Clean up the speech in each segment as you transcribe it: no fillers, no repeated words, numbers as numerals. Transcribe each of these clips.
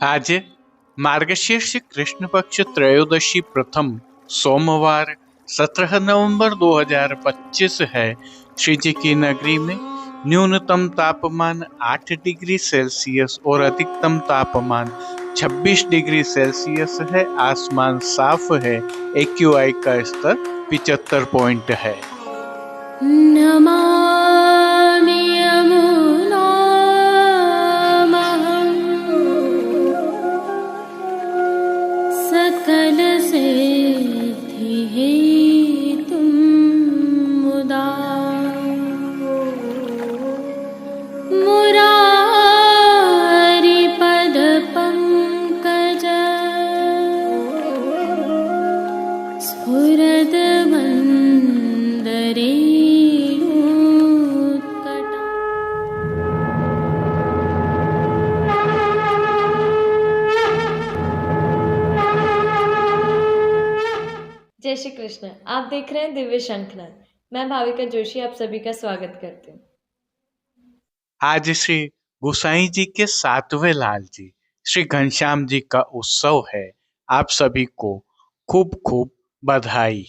आज मार्गशीर्ष कृष्ण पक्ष त्रयोदशी प्रथम सोमवार 17 नवंबर 2025 है। श्री जी की नगरी में न्यूनतम तापमान 8 डिग्री सेल्सियस और अधिकतम तापमान 26 डिग्री सेल्सियस है। आसमान साफ है। एक्यूआई का स्तर 75 पॉइंट है। नमामि यमुनामहं सकलसिद्धिहेतुं मुदा मुरारिपदपङ्कज स्फुरद्वन्दरे जय श्री कृष्ण। आप देख रहे हैं दिव्य शंखनाद। मैं भाविका जोशी आप सभी का स्वागत करती हूँ। आज श्री गोसाई जी के 7वें लाल जी श्री घनश्याम जी का उत्सव है। आप सभी को खूब खूब बधाई।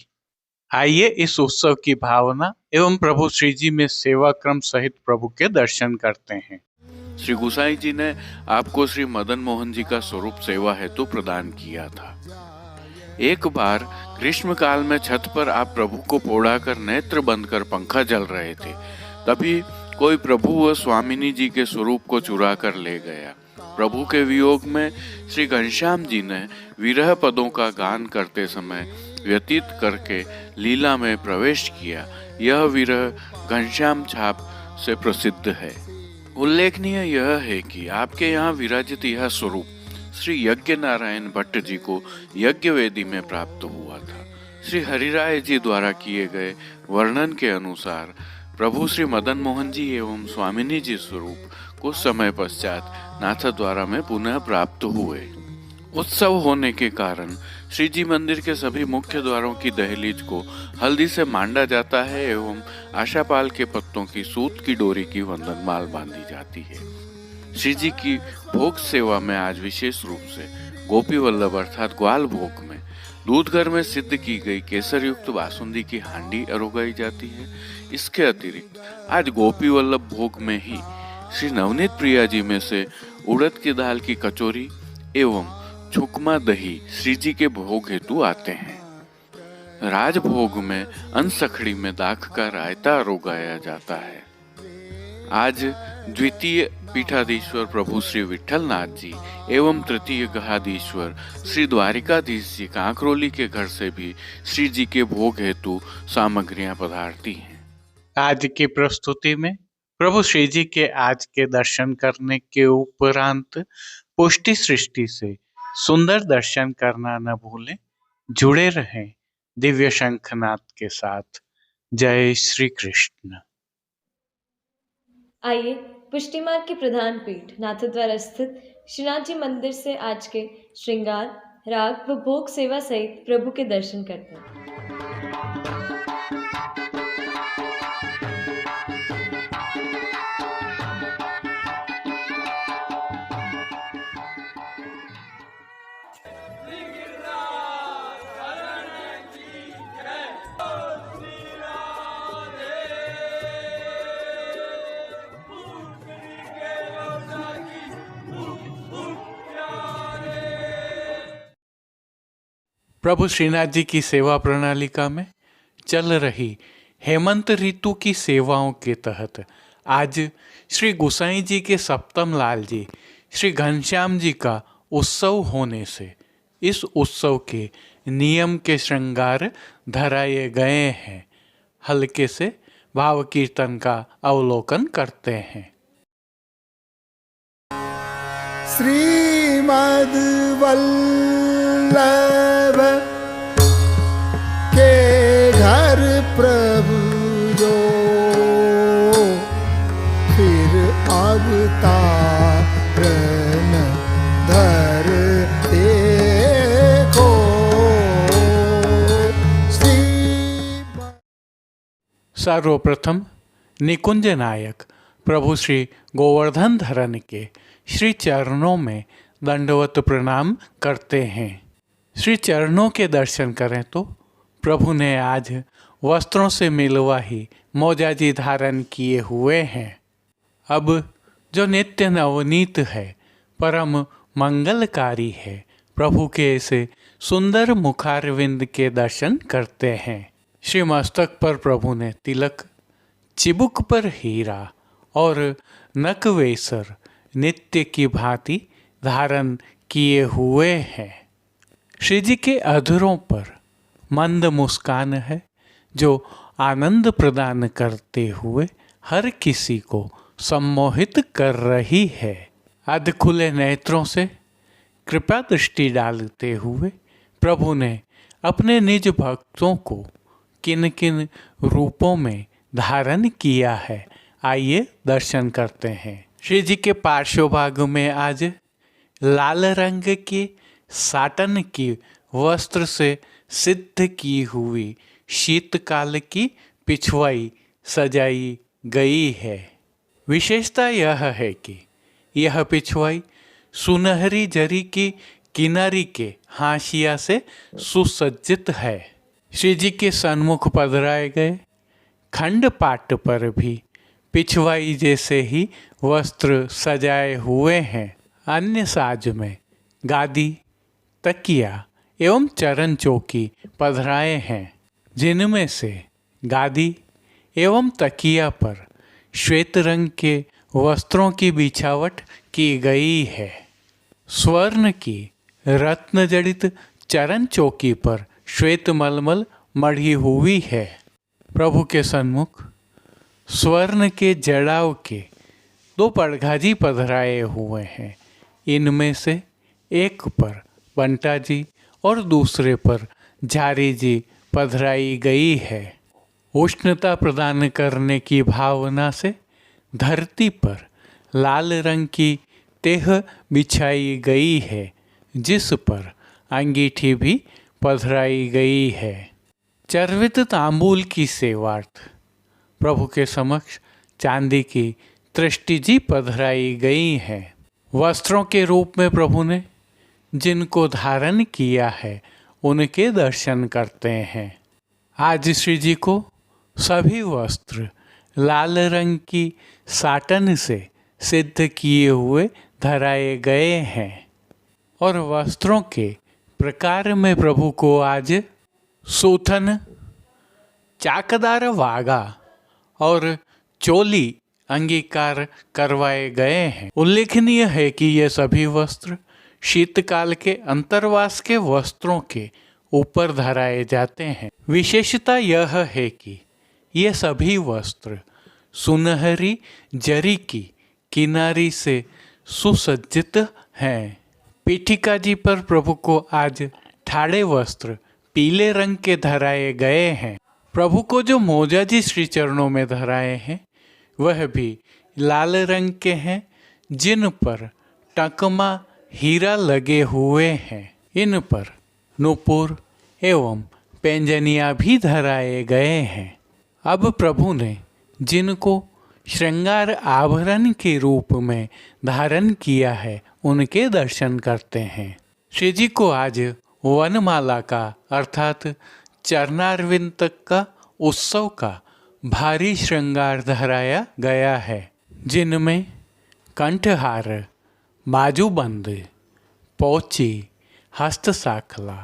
आइए इस उत्सव की भावना एवं प्रभु श्री जी में सेवा क्रम सहित प्रभु के दर्शन करते हैं। श्री गोसाई जी ने आपको श्री मदन मोहन जी का स्वरूप सेवा हेतु प्रदान किया था। एक बार ग्रीष्म काल में छत पर आप प्रभु को पोढ़ा कर नेत्र बंद कर पंखा जल रहे थे। तभी कोई प्रभु व स्वामिनी जी के स्वरूप को चुरा कर ले गया। प्रभु के वियोग में श्री घनश्याम जी ने विरह पदों का गान करते समय व्यतीत करके लीला में प्रवेश किया। यह विरह घनश्याम छाप से प्रसिद्ध है। उल्लेखनीय यह है कि आपके यहाँ विराजित यह स्वरूप श्री यज्ञ नारायण भट्ट जी को यज्ञ वेदी में प्राप्त हुआ था। श्री हरिराय जी द्वारा किए गए वर्णन के अनुसार प्रभु श्री मदन मोहन जी एवं स्वामिनी जी स्वरूप कुछ समय पश्चात नाथद्वारा में पुनः प्राप्त हुए। उत्सव होने के कारण श्री जी मंदिर के सभी मुख्य द्वारों की दहलीज को हल्दी से मांडा जाता है एवं आशापाल के पत्तों की सूत की डोरी की वंदनमाल बांधी जाती है। श्री जी की भोग सेवा में आज विशेष रूप से गोपी वल्लभ अर्थात ग्वाल भोग में दूध घर में सिद्ध की गई केसर युक्त बासुंदी की हांडी अरोगाई जाती है। इसके अतिरिक्त आज गोपी वल्लभ भोग में ही श्री नवनीत प्रिया जी में से उड़द की दाल की कचौरी एवं छुकमा दही श्री जी के भोग हेतु आते हैं। राजभोग में अनसखड़ी में दाख का रायता अरोगाया जाता है। आज द्वितीय पीठाधीश्वर प्रभु श्री विठलनाथ जी एवं तृतीय गहाधीश्वर श्री द्वारिकाधीश जी कांकरोली के घर से भी श्री जी के भोग हेतु सामग्रियां पधारती हैं। आज की प्रस्तुति में प्रभु श्री जी के आज के दर्शन करने के उपरांत पुष्टि सृष्टि से सुंदर दर्शन करना न भूलें। जुड़े रहें दिव्य शंखनाद के साथ। जय श्री कृष्ण। आइए पुष्टि मार्ग की प्रधान पीठ नाथद्वारा स्थित श्रीनाथ जी मंदिर से आज के श्रृंगार, राग व भोग सेवा सहित प्रभु के दर्शन करते हैं। प्रभु श्रीनाथ जी की सेवा प्रणालिका में चल रही हेमंत ऋतु की सेवाओं के तहत आज श्री गोसाई जी के सप्तम लाल जी श्री घनश्याम जी का उत्सव होने से इस उत्सव के नियम के श्रृंगार धराए गए हैं। हल्के से भाव कीर्तन का अवलोकन करते हैं। श्रीमद् वल्लभ के घर प्रभु जो फिर अवतारण धर देखो। सर्वप्रथम निकुंज नायक प्रभु श्री गोवर्धन धरन के श्री चरणों में दंडवत प्रणाम करते हैं। श्री चरणों के दर्शन करें तो प्रभु ने आज वस्त्रों से मिलवा ही मोजाजी धारण किए हुए हैं। अब जो नित्य नवनीत है, परम मंगलकारी है, प्रभु के ऐसे सुंदर मुखारविंद के दर्शन करते हैं। श्री मस्तक पर प्रभु ने तिलक, चिबुक पर हीरा और नकवेसर नित्य की भांति धारण किए हुए हैं। श्री जी के अधरों पर मंद मुस्कान है जो आनंद प्रदान करते हुए हर किसी को सम्मोहित कर रही है। अध खुले नेत्रों से कृपा दृष्टि डालते हुए प्रभु ने अपने निज भक्तों को किन किन रूपों में धारण किया है, आइए दर्शन करते हैं। श्री जी के पार्श्व भाग में आज लाल रंग के साटन की वस्त्र से सिद्ध की हुई शीतकाल की पिछवाई सजाई गई है। विशेषता यह है कि यह पिछवाई सुनहरी जरी की किनारी के हाशिया से सुसज्जित है। श्री जी के सन्मुख पधराए गए खंड पाट पर भी पिछवाई जैसे ही वस्त्र सजाए हुए हैं। अन्य साज में गादी, तकिया एवं चरण चौकी पधराए हैं, जिनमें से गादी एवं तकिया पर श्वेत रंग के वस्त्रों की बिछावट की गई है। स्वर्ण की रत्न जड़ित चरण चौकी पर श्वेत मलमल मढ़ी हुई है। प्रभु के सन्मुख स्वर्ण के जड़ाव के 2 पड़घाजी पधराए हुए हैं। इनमें से एक पर बंटा जी और दूसरे पर झारी जी पधराई गई है। उष्णता प्रदान करने की भावना से धरती पर लाल रंग की तेह बिछाई गई है, जिस पर अंगीठी भी पधराई गई है। चर्वित तांबूल की सेवार्थ प्रभु के समक्ष चांदी की तृष्टि जी पधराई गई है। वस्त्रों के रूप में प्रभु ने जिनको धारण किया है उनके दर्शन करते हैं। आज श्री जी को सभी वस्त्र लाल रंग की साटन से सिद्ध किए हुए धराए गए हैं और वस्त्रों के प्रकार में प्रभु को आज सूथन, चाकदार वागा और चोली अंगीकार करवाए गए हैं। उल्लेखनीय है कि ये सभी वस्त्र शीतकाल के अंतर्वास के वस्त्रों के ऊपर धराए जाते हैं। विशेषता यह है कि ये सभी वस्त्र सुनहरी जरी की किनारी से सुसज्जित हैं। पीठिका जी पर प्रभु को आज ठाड़े वस्त्र पीले रंग के धराए गए हैं। प्रभु को जो मोजा जी श्री चरणों में धराए हैं वह भी लाल रंग के हैं, जिन पर टकमा हीरा लगे हुए हैं। इन पर नूपुर एवं पैंजनिया भी धराए गए हैं। अब प्रभु ने जिनको श्रृंगार आभरण के रूप में धारण किया है उनके दर्शन करते हैं। श्री जी को आज वनमाला का अर्थात चरणारविंद तक का उत्सव का भारी श्रृंगार धराया गया है, जिनमें कंठहार, बाजूबंद, पोची, हस्तसाखला,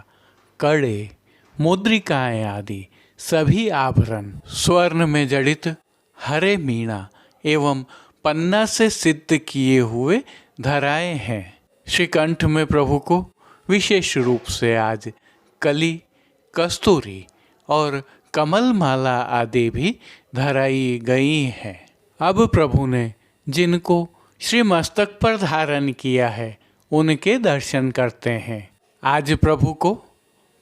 कड़े, मुद्रिकाएं आदि सभी आभरण स्वर्ण में जड़ित हरे मीणा एवं पन्ना से सिद्ध किए हुए धराए हैं। श्रीकंठ में प्रभु को विशेष रूप से आज कली, कस्तूरी और कमल माला आदि भी धराई गई हैं। अब प्रभु ने जिनको श्री मस्तक पर धारण किया है उनके दर्शन करते हैं। आज प्रभु को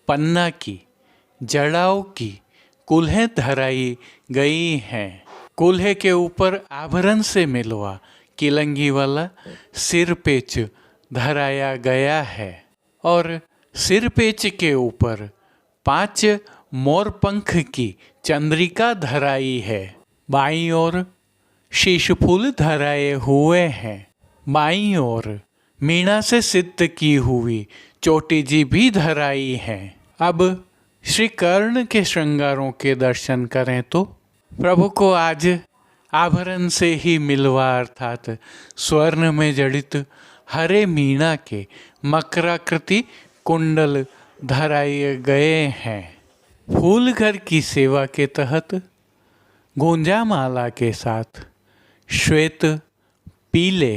पन्ना की, जड़ाव की कुल्हें धराई गई हैं। कुल्हे के ऊपर आभरण से मिलवा किलंगी वाला सिरपेच धराया गया है और सिरपेच के ऊपर 5 मोरपंख की चंद्रिका धराई है। बाईं ओर शीश फूल धराए हुए हैं। बाईं ओर मीणा से सिद्ध की हुई चोटी जी भी धराई हैं। अब श्री कर्ण के श्रृंगारों के दर्शन करें तो प्रभु को आज आभरण से ही मिलवा अर्थात स्वर्ण में जड़ित हरे मीणा के मकराकृति कुंडल धराए गए हैं। फूल घर की सेवा के तहत गुंजा माला के साथ श्वेत, पीले,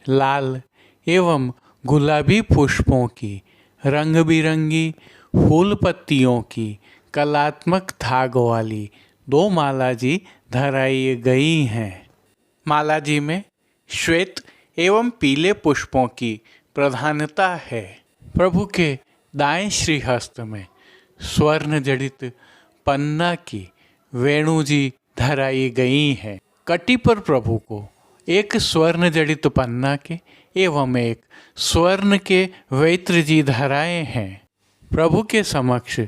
लाल एवं गुलाबी पुष्पों की रंग बिरंगी फूल पत्तियों की कलात्मक धाग वाली 2 माला जी धराई गई हैं। माला जी में श्वेत एवं पीले पुष्पों की प्रधानता है। प्रभु के दाएं श्रीहस्त में स्वर्ण जड़ित पन्ना की वेणु जी धराई गई हैं। कटी पर प्रभु को एक स्वर्ण जड़ित पन्ना के एवं एक स्वर्ण के वैत्र जी धराए हैं। प्रभु के समक्ष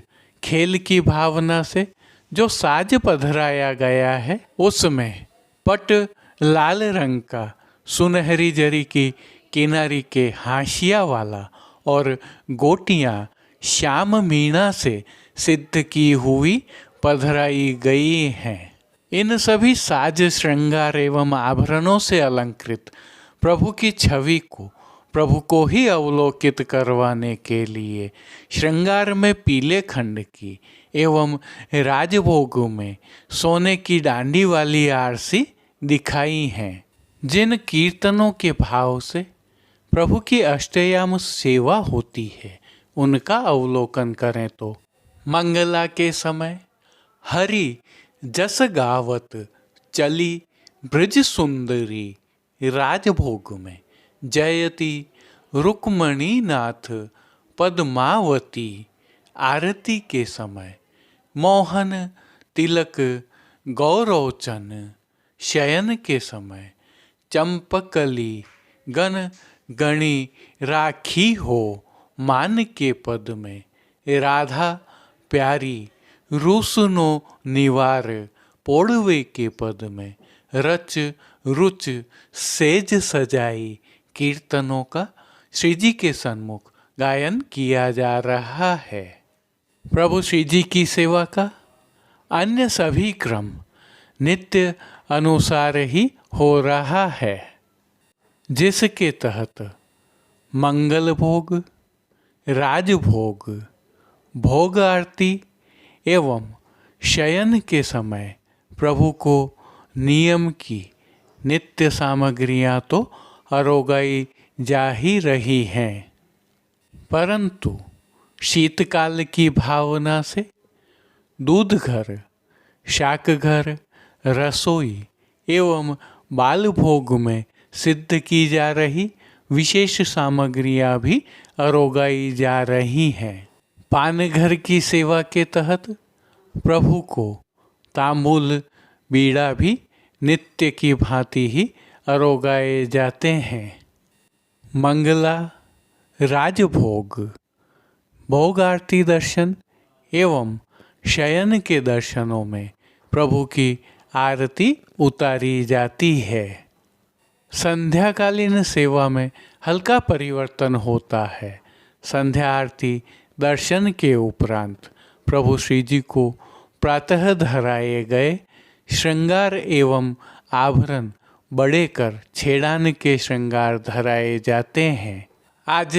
खेल की भावना से जो साज पधराया गया है उसमें पट लाल रंग का सुनहरी जरी की किनारी के हाशिया वाला और गोटियां श्याम मीणा से सिद्ध की हुई पधराई गई हैं। इन सभी साज श्रृंगार एवं आभरणों से अलंकृत प्रभु की छवि को प्रभु को ही अवलोकित करवाने के लिए श्रृंगार में पीले खंड की एवं राजभोग में सोने की डांडी वाली आरसी दिखाई हैं। जिन कीर्तनों के भाव से प्रभु की अष्टयाम सेवा होती है उनका अवलोकन करें तो मंगला के समय हरि जस गावत चली ब्रज सुंदरी राजभोग में जयति रुक्मणी नाथ पद्मावती आरती के समय मोहन तिलक गौरवचन शयन के समय चंपकली गण गणी राखी हो मान के पद में राधा प्यारी रूसनो निवार पोड़वे के पद में रच रुच सेज सजाई कीर्तनों का श्री जी के सन्मुख गायन किया जा रहा है। प्रभु श्री जी की सेवा का अन्य सभी क्रम नित्य अनुसार ही हो रहा है, जिसके तहत मंगल भोग, राजभोग, भोग आरती एवं शयन के समय प्रभु को नियम की नित्य सामग्रियां तो अरोगाई जा ही रही हैं, परंतु शीतकाल की भावना से दूध घर, शाक घर, रसोई एवं बाल भोग में सिद्ध की जा रही विशेष सामग्रियां भी अरोगाई जा रही हैं। पान घर की सेवा के तहत प्रभु को तांबूल बीड़ा भी नित्य की भांति ही अरोगाए जाते हैं। मंगला, राजभोग, भोग आरती दर्शन एवं शयन के दर्शनों में प्रभु की आरती उतारी जाती है। संध्याकालीन सेवा में हल्का परिवर्तन होता है। संध्या आरती दर्शन के उपरांत प्रभु श्री जी को प्रातः धराए गए श्रृंगार एवं आभरण बड़े कर छेड़ान के श्रृंगार धराए जाते हैं। आज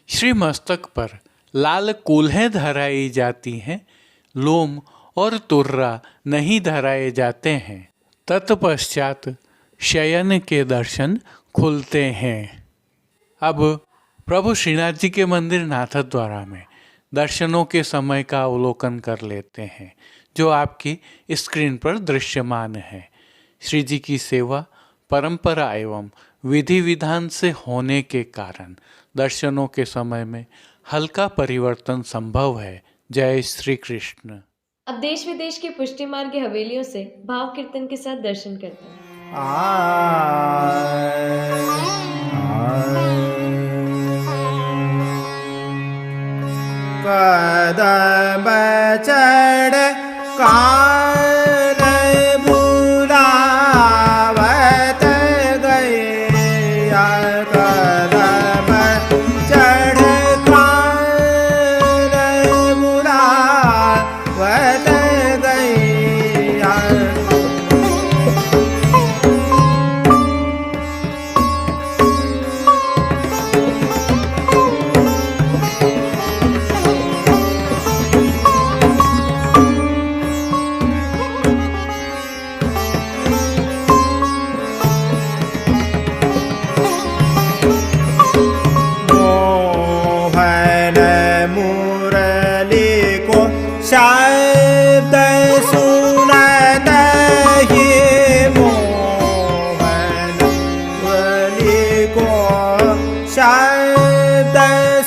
श्री मस्तक पर लाल कूल्हें धराई जाती हैं, लोम और तुर्रा नहीं धराए जाते हैं। तत्पश्चात शयन के दर्शन खुलते हैं। अब प्रभु श्रीनाथ जी के मंदिर नाथद्वारा में दर्शनों के समय का अवलोकन कर लेते हैं, जो आपकी स्क्रीन पर दृश्यमान है। श्री जी की सेवा परंपरा एवं विधि विधान से होने के कारण दर्शनों के समय में हल्का परिवर्तन संभव है। जय श्री कृष्ण। अब देश विदेश की पुष्टि मार्ग की हवेलियों से भाव कीर्तन के साथ दर्शन करते हैं। कदम चढ़ कान बुलावत गए, कदम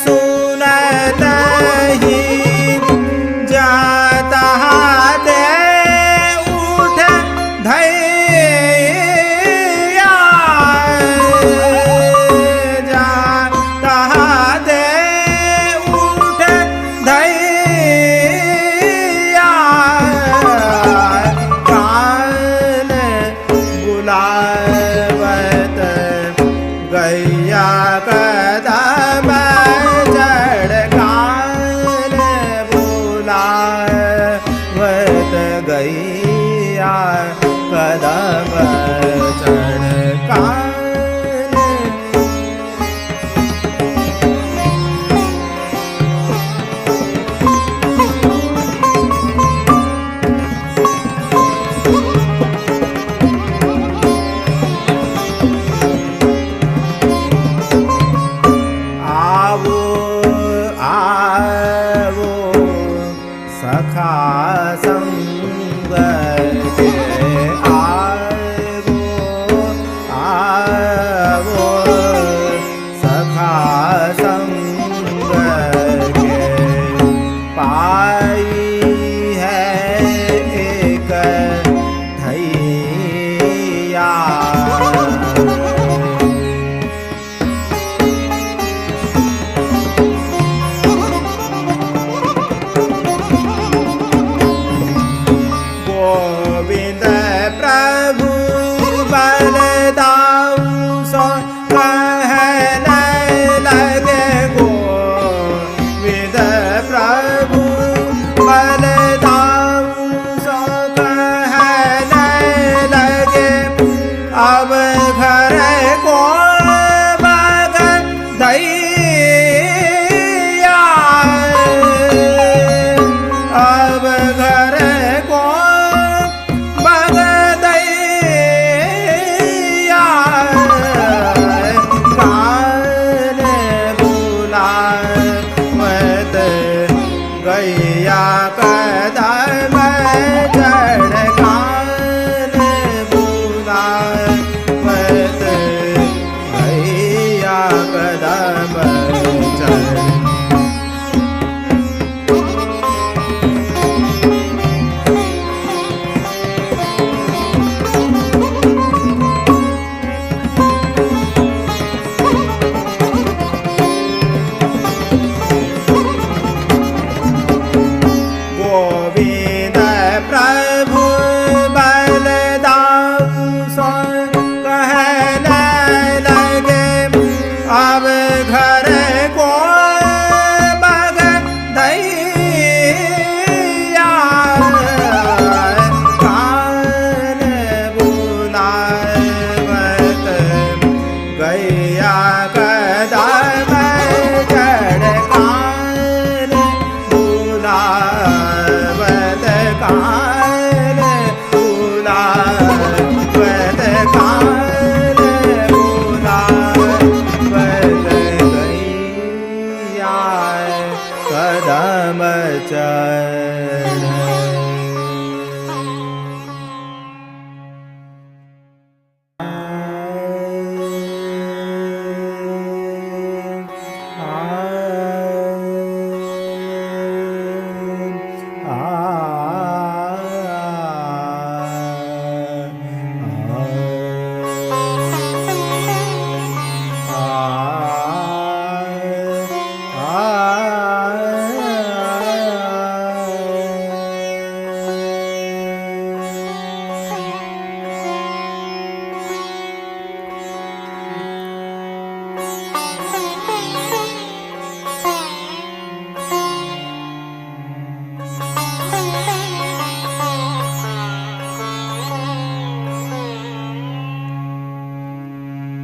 सुनत ही जाता दे उठ धैया जाता दे उठ धैया कान बुलावत गैया कदम चढ़ कान बुलावत गैया कदम चढ़ कान आवो आवो सखा संग के आवो आवो सखा संग के पाई है एक धैया गोविंद प्रभु बलदाऊ सो कहने लगे गोविंद प्रभु बलदाऊ सो कहने लगे अब घर को बगन दैया अब घर को बगदैया कान बुलावत गैया कदम चढ़ कान बुलावत गैया कदम चढ़ गोविंद प्रभु बलदाऊ सो कहने लगे अब घर को बगदैया कान बुलावत गैया कदम चढ़ कान बुलावत कान बुलावत कान बुलावत गैया कदम चढ़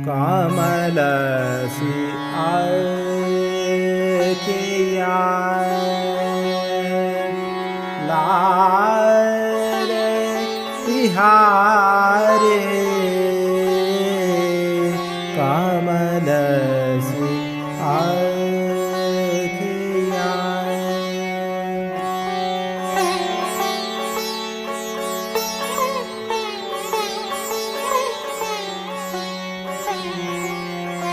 कमल सी आँखियाँ लाल तिहारे कमल सी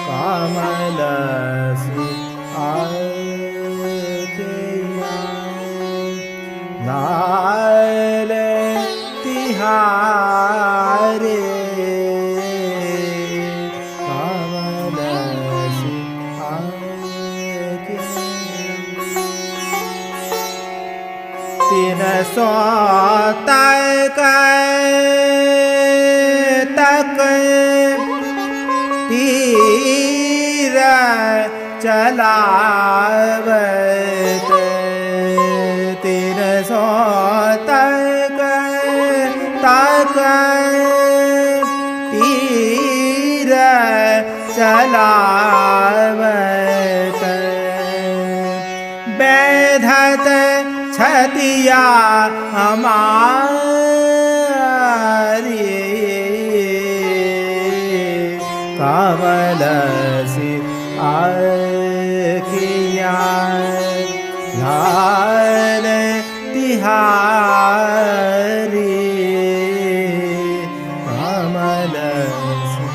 कमल सी 300 तक तीर चलावत 300 तक तीर चलावत बैधत छतिया हमारी कमल सी आँखियाँ लाल तिहारी कमल सी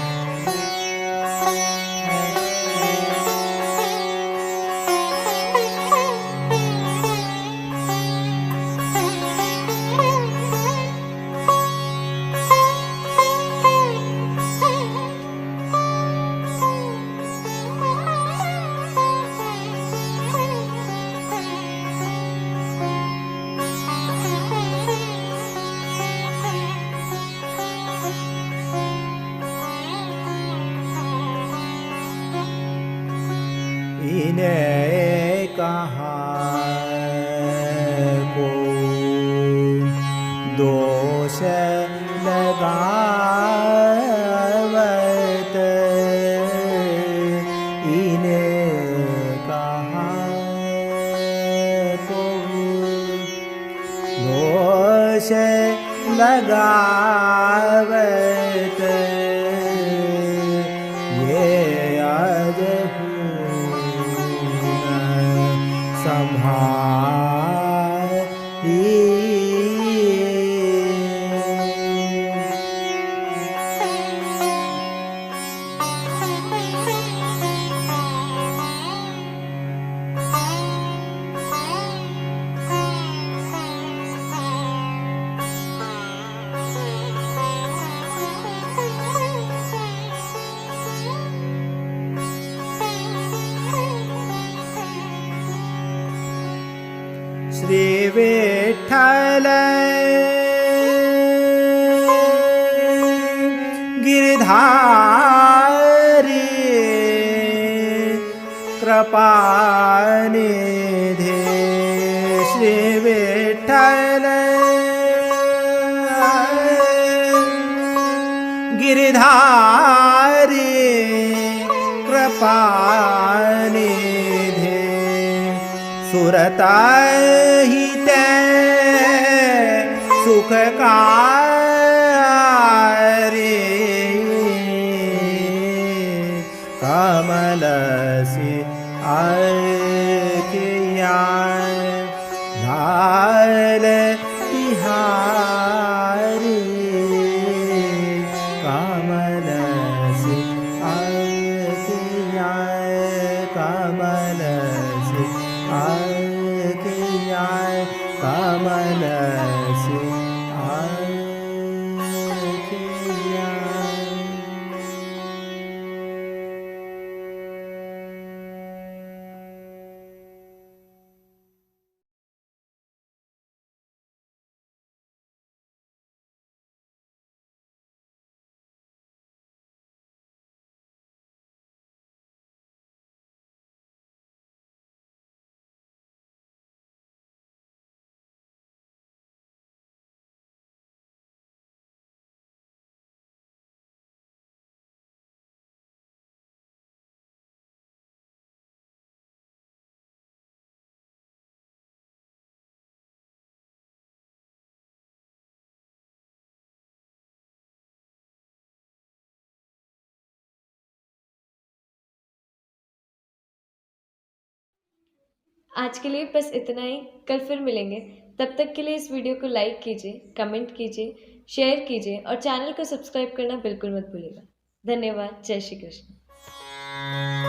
इन्हें कहाँ को दोष लगावत इन्हें कहाँ को दोष लगावत ये आज श्री विठ्ठल गिरधारी कृपानिधि श्री विठ्ठल गिरधारी कृपानिधि सुरता ही ते सुखकारी कमल सी आँखियाँ लाल तिहारी कमल सी आँखियाँ कमल सी आँखियाँ कमल सी आँखियाँ। आज के लिए बस इतना ही। कल फिर मिलेंगे। तब तक के लिए इस वीडियो को लाइक कीजिए, कमेंट कीजिए, शेयर कीजिए और चैनल को सब्सक्राइब करना बिल्कुल मत भूलिएगा। धन्यवाद। जय श्री कृष्ण।